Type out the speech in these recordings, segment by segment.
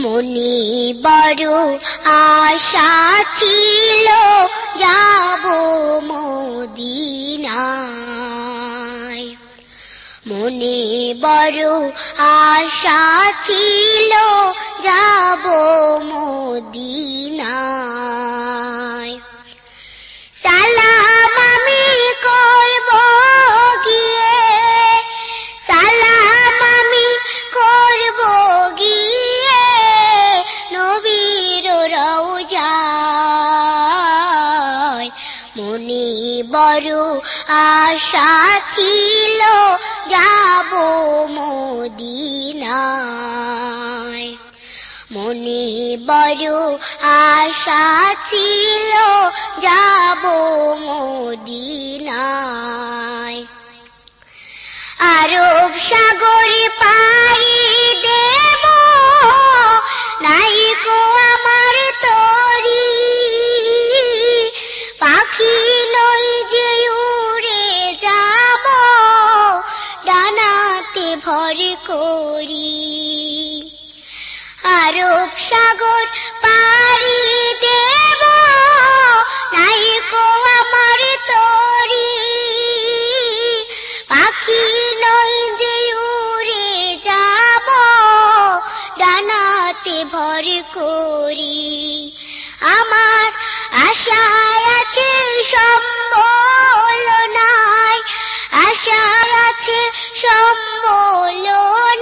মনে বড় আশা ছিল যাব মদিনায়, মনে বড় আশা ছিল যাব মদিনায়। সালাম আমি করব গিয়ে, সালাম আমি করব গিয়ে নবীর রওজায়, মনে বড় আশা ছিল যাব মদিনায়, মনে বড় আশা ছিল যাব মদিনায়। আরব সাগর পাড়ি দেব নাইকো আমার তরি, পাখি নই যে উড়ে যাব ডানাতে ভর করি। আরব সাগর পাড়ি দেব নাইকো আমার তরি, পাখি নই যে উড়ে যাব ডানাতে ভর করি। আমার আশায় আছে সম্বল নাই, আশায় আছে সম্বল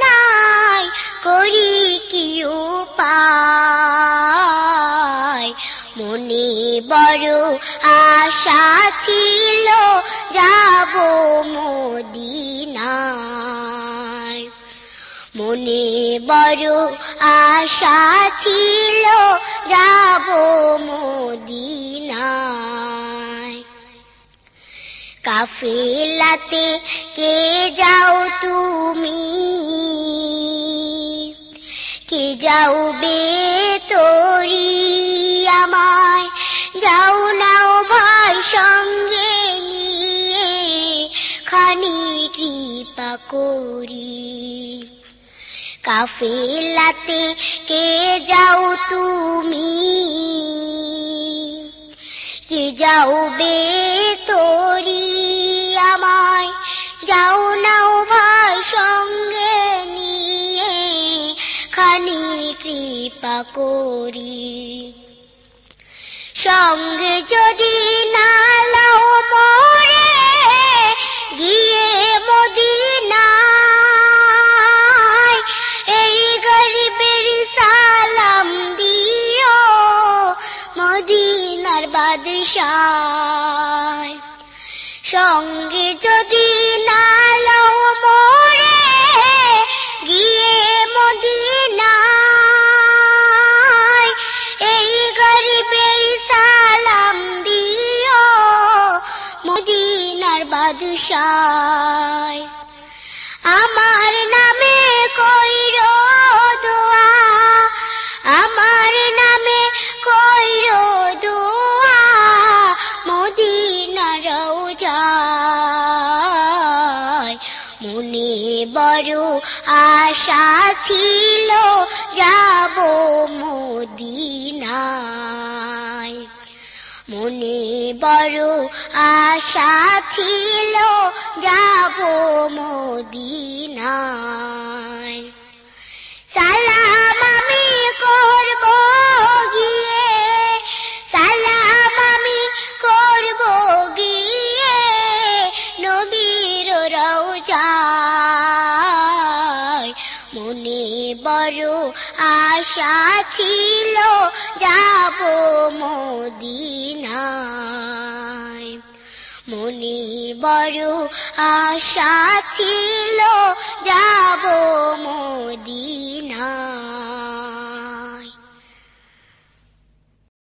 নাই, করি কি উপায়, মনে বড় আশা ছিল যাব মদিনায়, মনে বড় আশা ছিল যাব মদিনায়। কাফেলাতে কে যাও তুমি, কে যাওবে তোরি আমায়, যাও নাও ভাই সঙ্গে নিয়ে খানি কৃপা করি। কাফেলাতে কে যাও তুমি, কে যাওবে তোরি আমায়, যাও নাও ভাই সঙ্গে নিয়ে খানি কৃপা করি। সঙ্গে যদি না লাও মোরে গিয়ে মদিনায়, এই গরিবের সালাম দিও মদিনার বাদশাহ। সঙ্গে যদি না লাও মোরে গিয়ে মদিনায়, এই গরিবের সালাম দিও মদিনার বাদশাহ। আমার নামে কইরো দোয়া, আমার নামে কইরো দোয়া মদিনার রওজায়, মনে বড় আশা ছিল যাব মদিনায়, মনে বড় আশা ছিল যাব মদিনায়। সালাম আমি করব গিয়ে, সালাম আমি করব গিয়ে নবীর রওজায়, মনে বড় আশা ছিল যাব মদিনায়, মনে বড় আশা ছিল যাব মদিনায়।